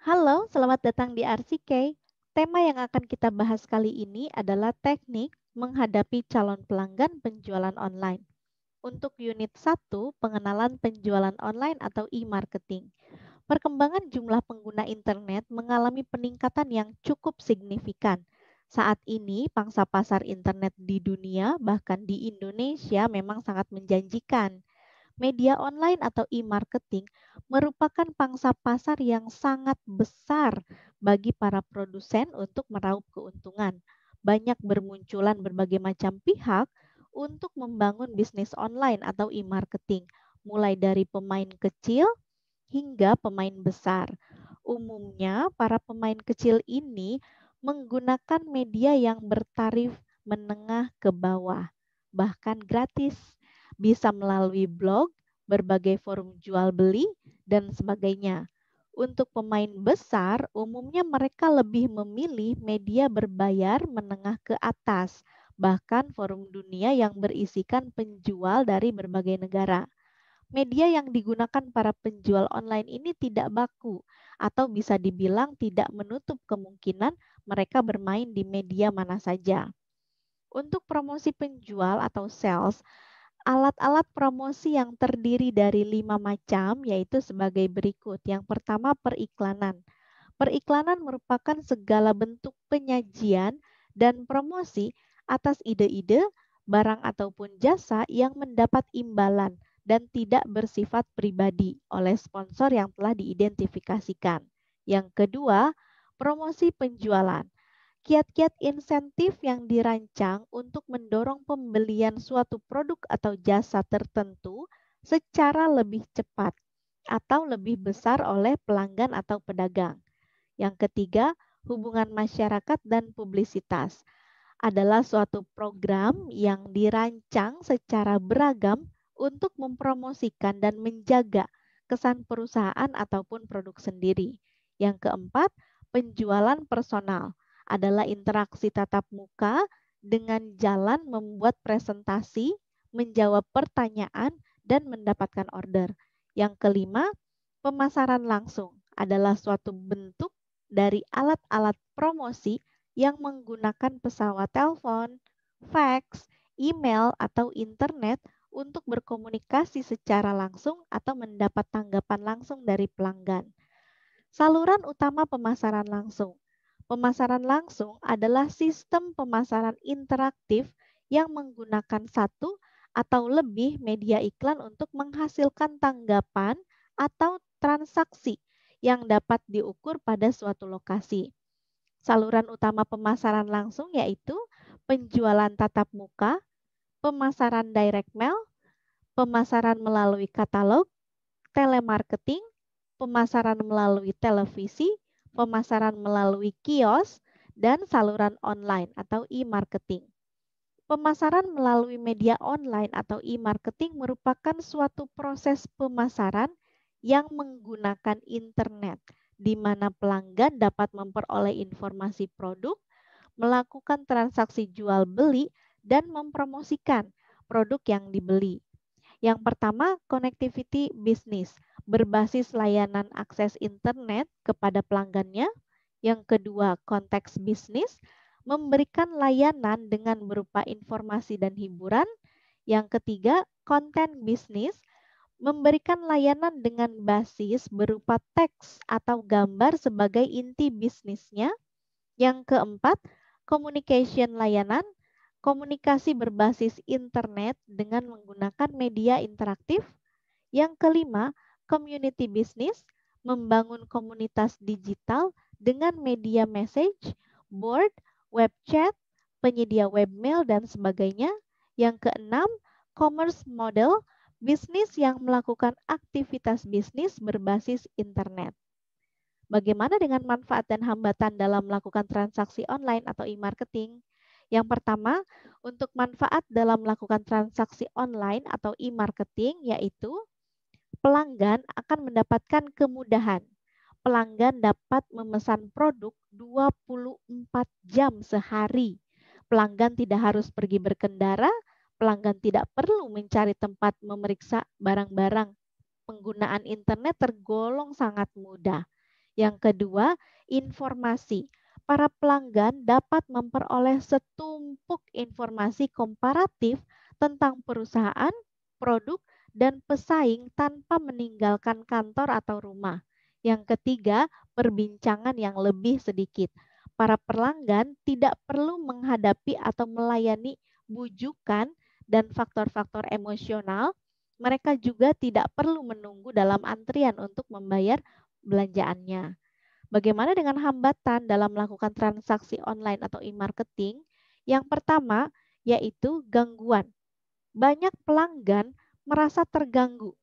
Halo, selamat datang di RCK. Tema yang akan kita bahas kali ini adalah teknik menghadapi calon pelanggan penjualan online. Untuk unit 1, pengenalan penjualan online atau e-marketing. Perkembangan jumlah pengguna internet mengalami peningkatan yang cukup signifikan. Saat ini, pangsa pasar internet di dunia, bahkan di Indonesia, memang sangat menjanjikan. Media online atau e-marketing merupakan pangsa pasar yang sangat besar bagi para produsen untuk meraup keuntungan. Banyak bermunculan berbagai macam pihak untuk membangun bisnis online atau e-marketing, mulai dari pemain kecil hingga pemain besar. Umumnya, para pemain kecil ini menggunakan media yang bertarif menengah ke bawah, bahkan gratis, bisa melalui blog, berbagai forum jual beli, dan sebagainya. Untuk pemain besar, umumnya mereka lebih memilih media berbayar menengah ke atas, bahkan forum dunia yang berisikan penjual dari berbagai negara. Media yang digunakan para penjual online ini tidak baku atau bisa dibilang tidak menutup kemungkinan mereka bermain di media mana saja. Untuk promosi penjual atau sales, alat-alat promosi yang terdiri dari 5 macam yaitu sebagai berikut. Yang pertama, periklanan. Periklanan merupakan segala bentuk penyajian dan promosi atas ide-ide, barang ataupun jasa yang mendapat imbalan dan tidak bersifat pribadi oleh sponsor yang telah diidentifikasikan. Yang kedua, promosi penjualan. Kiat-kiat insentif yang dirancang untuk mendorong pembelian suatu produk atau jasa tertentu secara lebih cepat atau lebih besar oleh pelanggan atau pedagang. Yang ketiga, hubungan masyarakat dan publisitas adalah suatu program yang dirancang secara beragam untuk mempromosikan dan menjaga kesan perusahaan ataupun produk sendiri. Yang keempat, penjualan personal adalah interaksi tatap muka dengan jalan membuat presentasi, menjawab pertanyaan, dan mendapatkan order. Yang kelima, pemasaran langsung adalah suatu bentuk dari alat-alat promosi yang menggunakan pesawat telepon, fax, email, atau internet untuk berkomunikasi secara langsung atau mendapat tanggapan langsung dari pelanggan. Saluran utama pemasaran langsung. Pemasaran langsung adalah sistem pemasaran interaktif yang menggunakan satu atau lebih media iklan untuk menghasilkan tanggapan atau transaksi yang dapat diukur pada suatu lokasi. Saluran utama pemasaran langsung yaitu penjualan tatap muka, pemasaran direct mail, pemasaran melalui katalog, telemarketing, pemasaran melalui televisi, pemasaran melalui kios, dan saluran online atau e-marketing. Pemasaran melalui media online atau e-marketing merupakan suatu proses pemasaran yang menggunakan internet, di mana pelanggan dapat memperoleh informasi produk, melakukan transaksi jual beli, dan mempromosikan produk yang dibeli. Yang pertama, connectivity bisnis, berbasis layanan akses internet kepada pelanggannya. Yang kedua, konteks bisnis, memberikan layanan dengan berupa informasi dan hiburan. Yang ketiga, konten bisnis, memberikan layanan dengan basis berupa teks atau gambar sebagai inti bisnisnya. Yang keempat, communication layanan, komunikasi berbasis internet dengan menggunakan media interaktif. Yang kelima, community business, membangun komunitas digital dengan media message, board, web chat, penyedia webmail, dan sebagainya. Yang keenam, commerce model, bisnis yang melakukan aktivitas bisnis berbasis internet. Bagaimana dengan manfaat dan hambatan dalam melakukan transaksi online atau e-marketing? Yang pertama, untuk manfaat dalam melakukan transaksi online atau e-marketing yaitu pelanggan akan mendapatkan kemudahan. Pelanggan dapat memesan produk 24 jam sehari. Pelanggan tidak harus pergi berkendara, pelanggan tidak perlu mencari tempat memeriksa barang-barang. Penggunaan internet tergolong sangat mudah. Yang kedua, informasi. Para pelanggan dapat memperoleh setumpuk informasi komparatif tentang perusahaan, produk, dan pesaing tanpa meninggalkan kantor atau rumah. Yang ketiga, perbincangan yang lebih sedikit. Para pelanggan tidak perlu menghadapi atau melayani bujukan dan faktor-faktor emosional. Mereka juga tidak perlu menunggu dalam antrian untuk membayar belanjaannya. Bagaimana dengan hambatan dalam melakukan transaksi online atau e-marketing? Yang pertama, yaitu gangguan. Banyak pelanggan merasa terganggu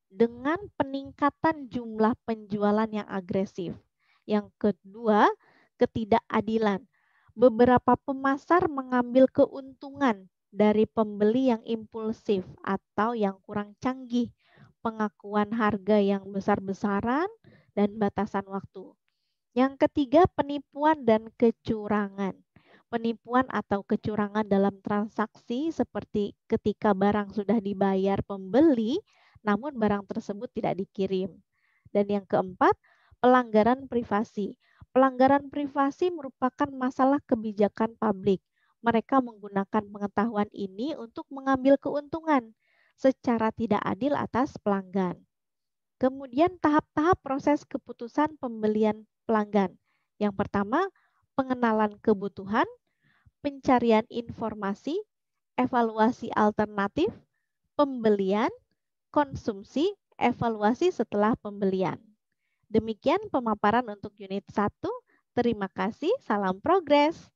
dengan peningkatan jumlah penjualan yang agresif. Yang kedua, ketidakadilan. Beberapa pemasar mengambil keuntungan dari pembeli yang impulsif atau yang kurang canggih, pengakuan harga yang besar-besaran, dan batasan waktu. Yang ketiga, penipuan dan kecurangan. Penipuan atau kecurangan dalam transaksi seperti ketika barang sudah dibayar pembeli, namun barang tersebut tidak dikirim. Dan yang keempat, pelanggaran privasi. Pelanggaran privasi merupakan masalah kebijakan publik. Mereka menggunakan pengetahuan ini untuk mengambil keuntungan secara tidak adil atas pelanggan. Kemudian tahap-tahap proses keputusan pembelian pelanggan. Yang pertama, pengenalan kebutuhan, pencarian informasi, evaluasi alternatif, pembelian, konsumsi, evaluasi setelah pembelian. Demikian pemaparan untuk unit 1. Terima kasih, salam progres.